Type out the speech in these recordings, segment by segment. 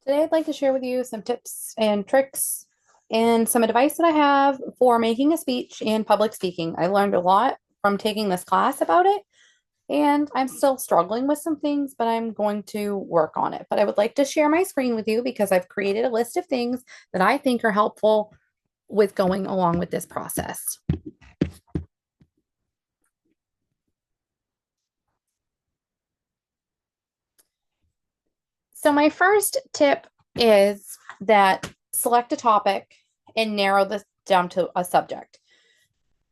Today, I'd like to share with you some tips and tricks and some advice that I have for making a speech and public speaking. I learned a lot from taking this class about it, and I'm still struggling with some things, but I'm going to work on it. But I would like to share my screen with you because I've created a list of things that I think are helpful with going along with this process. So, my first tip is that select a topic and narrow this down to a subject.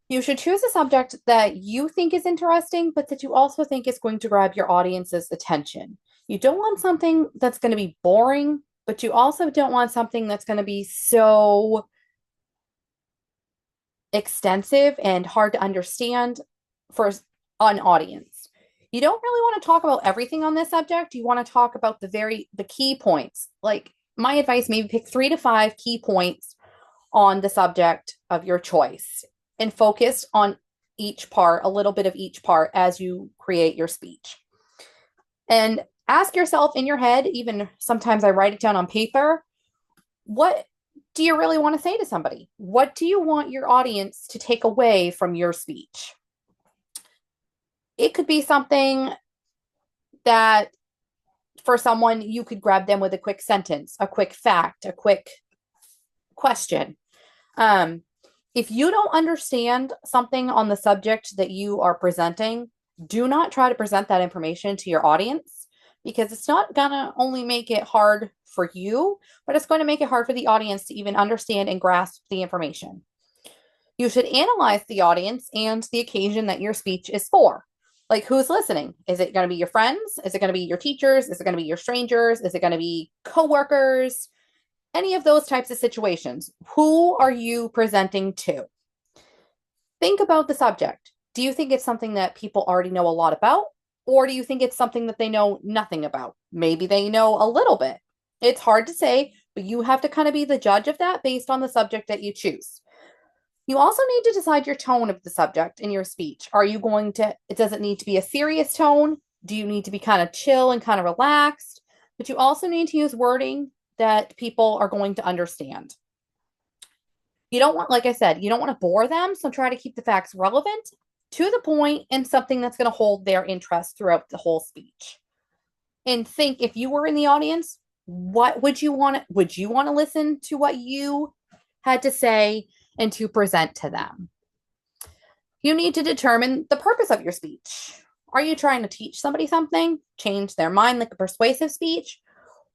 You should choose a subject that you think is interesting, but that you also think is going to grab your audience's attention. You don't want something that's going to be boring, but you also don't want something that's going to be so extensive and hard to understand for an audience. You don't really want to talk about everything on this subject. You want to talk about the key points. Like my advice, maybe pick 3 to 5 key points on the subject of your choice and focus on each part, a little bit of each part as you create your speech. And ask yourself in your head, even sometimes I write it down on paper, what do you really want to say to somebody? What do you want your audience to take away from your speech? It could be something that for someone you could grab them with a quick sentence, a quick fact, a quick question. If you don't understand something on the subject that you are presenting, do not try to present that information to your audience because it's not going to only make it hard for you, but it's going to make it hard for the audience to even understand and grasp the information. You should analyze the audience and the occasion that your speech is for. Like, who's listening? Is it going to be your friends? Is it going to be your teachers? Is it going to be your strangers? Is it going to be coworkers? Any of those types of situations. Who are you presenting to? Think about the subject. Do you think it's something that people already know a lot about? Or do you think it's something that they know nothing about? Maybe they know a little bit. It's hard to say, but you have to kind of be the judge of that based on the subject that you choose. You also need to decide your tone of the subject in your speech. Are you going to, it doesn't need to be a serious tone. Do you need to be kind of chill and kind of relaxed? But you also need to use wording that people are going to understand. You don't want, like I said, you don't want to bore them. So try to keep the facts relevant, to the point, and something that's going to hold their interest throughout the whole speech. And think if you were in the audience, what would you want? Would you want to listen to what you had to say and to present to them? You need to determine the purpose of your speech. Are you trying to teach somebody something, change their mind like a persuasive speech,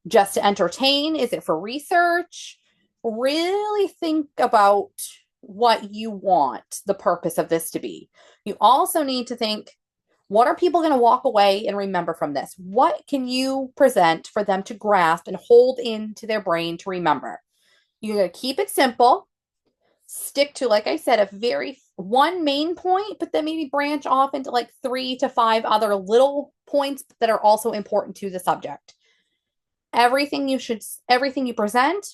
just to entertain? Is it for research? Really think about what you want the purpose of this to be. You also need to think, what are people going to walk away and remember from this? What can you present for them to grasp and hold into their brain to remember? You're going to keep it simple, stick to, like I said, a very one main point, but then maybe branch off into like 3 to 5 other little points that are also important to the subject. Everything you present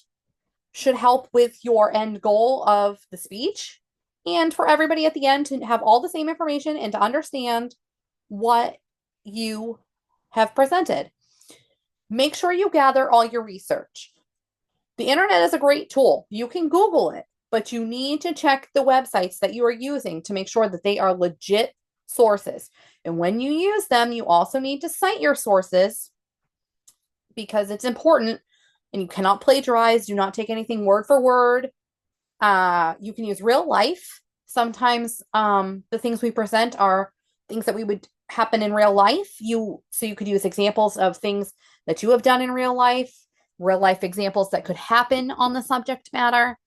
should help with your end goal of the speech and for everybody at the end to have all the same information and to understand what you have presented. Make sure you gather all your research. The internet is a great tool. You can Google it, but you need to check the websites that you are using to make sure that they are legit sources. And when you use them, you also need to cite your sources because it's important and you cannot plagiarize. Do not take anything word for word. You can use real life. Sometimes the things we present are things that we would happen in real life. So you could use examples of things that you have done in real life examples that could happen on the subject matter.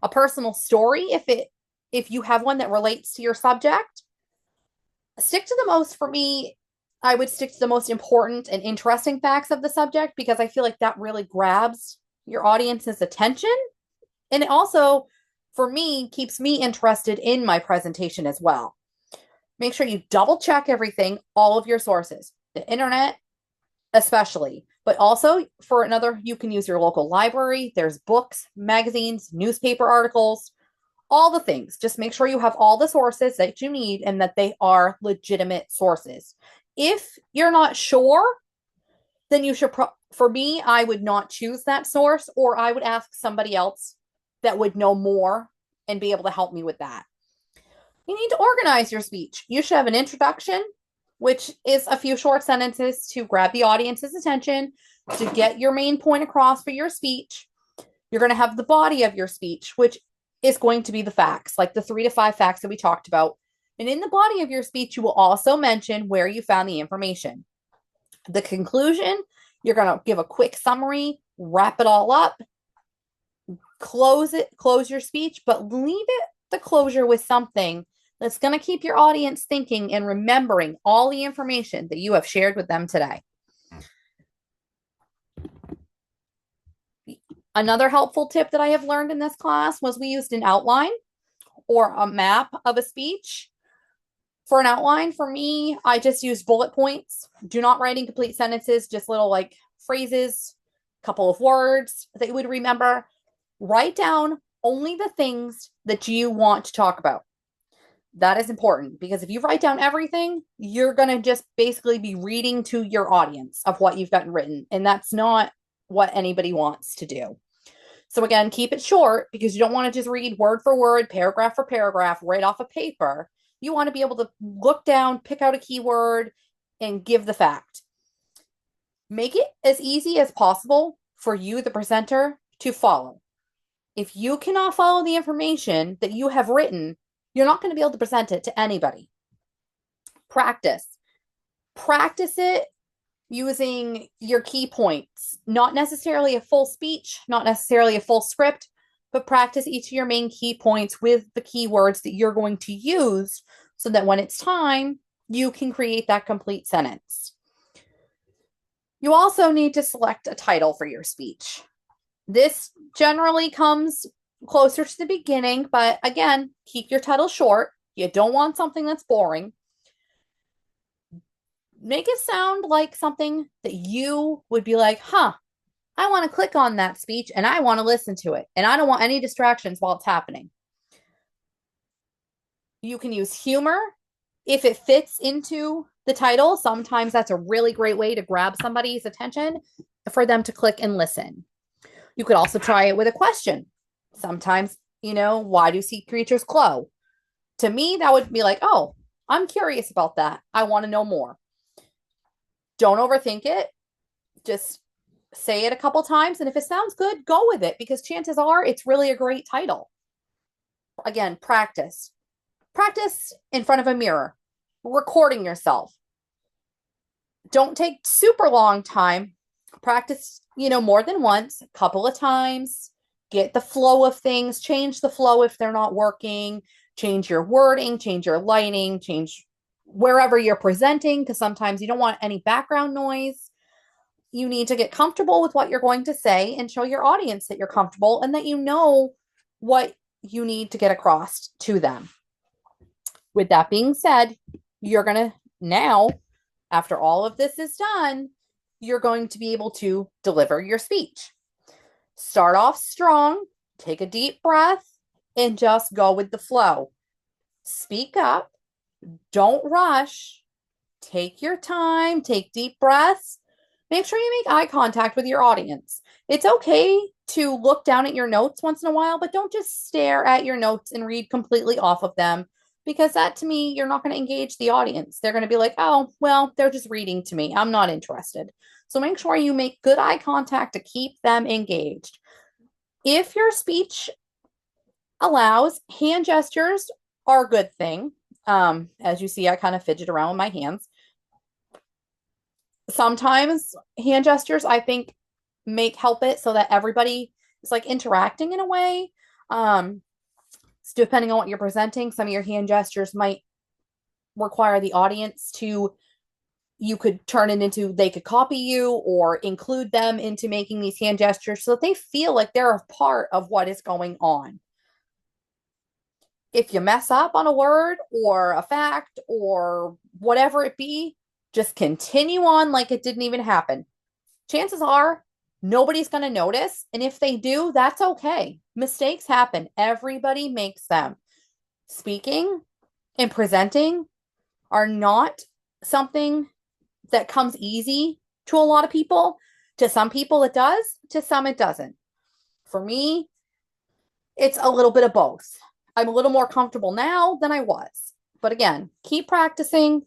A personal story, if you have one that relates to your subject. Stick to the most, for me, I would stick to the most important and interesting facts of the subject because I feel like that really grabs your audience's attention. And it also, for me, keeps me interested in my presentation as well. Make sure you double check everything, all of your sources, the internet, especially, but also for another, you can use your local library. There's books, magazines, newspaper articles, all the things. Just make sure you have all the sources that you need and that they are legitimate sources. If you're not sure, then you should, for me, I would not choose that source, or I would ask somebody else that would know more and be able to help me with that. You need to organize your speech. You should have an introduction, which is a few short sentences to grab the audience's attention, to get your main point across for your speech. You're going to have the body of your speech, which is going to be the facts, like the 3 to 5 facts that we talked about. And in the body of your speech, you will also mention where you found the information. The conclusion, you're going to give a quick summary, wrap it all up, close your speech, but leave it the closure with something that's going to keep your audience thinking and remembering all the information that you have shared with them today. Another helpful tip that I have learned in this class was we used an outline or a map of a speech. For an outline, for me, I just use bullet points. Do not write in complete sentences, just little like phrases, a couple of words that you would remember. Write down only the things that you want to talk about. That is important because if you write down everything, you're going to just basically be reading to your audience of what you've gotten written. And that's not what anybody wants to do. So again, keep it short because you don't want to just read word for word, paragraph for paragraph, right off a paper. You want to be able to look down, pick out a keyword, and give the fact. Make it as easy as possible for you, the presenter, to follow. If you cannot follow the information that you have written, you're not going to be able to present it to anybody. Practice. Practice it using your key points, not necessarily a full speech, not necessarily a full script, but practice each of your main key points with the keywords that you're going to use so that when it's time, you can create that complete sentence. You also need to select a title for your speech. This generally comes closer to the beginning, but again, keep your title short. You don't want something that's boring. Make it sound like something that you would be like, I want to click on that speech and I want to listen to it. And I don't want any distractions while it's happening. You can use humor if it fits into the title. Sometimes that's a really great way to grab somebody's attention for them to click and listen. You could also try it with a question. Sometimes, why do sea creatures glow? To me, that would be like, oh, I'm curious about that. I want to know more. Don't overthink it. Just say it a couple times. And if it sounds good, go with it because chances are it's really a great title. Again, practice. Practice in front of a mirror, recording yourself. Don't take super long time. Practice, more than once, a couple of times. Get the flow of things. Change the flow if they're not working. Change your wording, change your lighting, change wherever you're presenting because sometimes you don't want any background noise. You need to get comfortable with what you're going to say and show your audience that you're comfortable and that you know what you need to get across to them. With that being said, you're going to now, after all of this is done, you're going to be able to deliver your speech. Start off strong, take a deep breath, and just go with the flow. Speak up. Don't rush. Take your time. Take deep breaths. Make sure you make eye contact with your audience. It's okay to look down at your notes once in a while, but don't just stare at your notes and read completely off of them because that, to me, you're not going to engage the audience. They're going to be like, oh, well, they're just reading to me. I'm not interested. So make sure you make good eye contact to keep them engaged. If your speech allows, hand gestures are a good thing. As you see, I kind of fidget around with my hands. Sometimes hand gestures, I think, help it so that everybody is like interacting in a way. So depending on what you're presenting, some of your hand gestures might require the audience you could turn it into, they could copy you or include them into making these hand gestures so that they feel like they're a part of what is going on. If you mess up on a word or a fact or whatever it be, just continue on like it didn't even happen. Chances are nobody's going to notice. And if they do, that's okay. Mistakes happen. Everybody makes them. Speaking and presenting are not something that comes easy to a lot of people. To some people, it does. To some, it doesn't. For me, it's a little bit of both. I'm a little more comfortable now than I was. But again, keep practicing.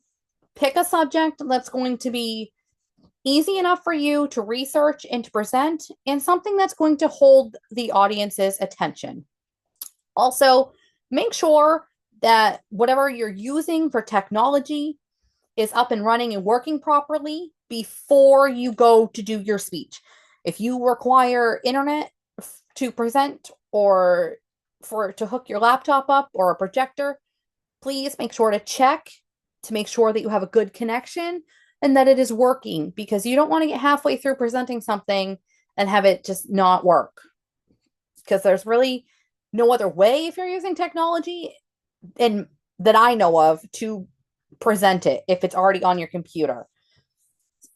Pick a subject that's going to be easy enough for you to research and to present, and something that's going to hold the audience's attention. Also, make sure that whatever you're using for technology is up and running and working properly before you go to do your speech. If you require internet to present or to hook your laptop up or a projector, please make sure to check to make sure that you have a good connection and that it is working, because you don't want to get halfway through presenting something and have it just not work, because there's really no other way if you're using technology and that I know of to present it if it's already on your computer.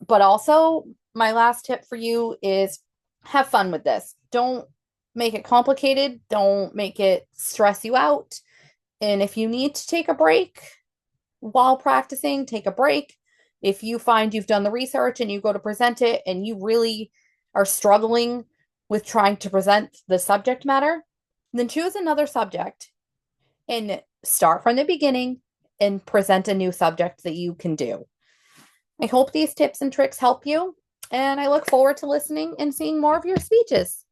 But also, my last tip for you is have fun with this. Don't make it complicated. Don't make it stress you out. And if you need to take a break while practicing, take a break. If you find you've done the research and you go to present it and you really are struggling with trying to present the subject matter, then choose another subject and start from the beginning and present a new subject that you can do. I hope these tips and tricks help you, and I look forward to listening and seeing more of your speeches.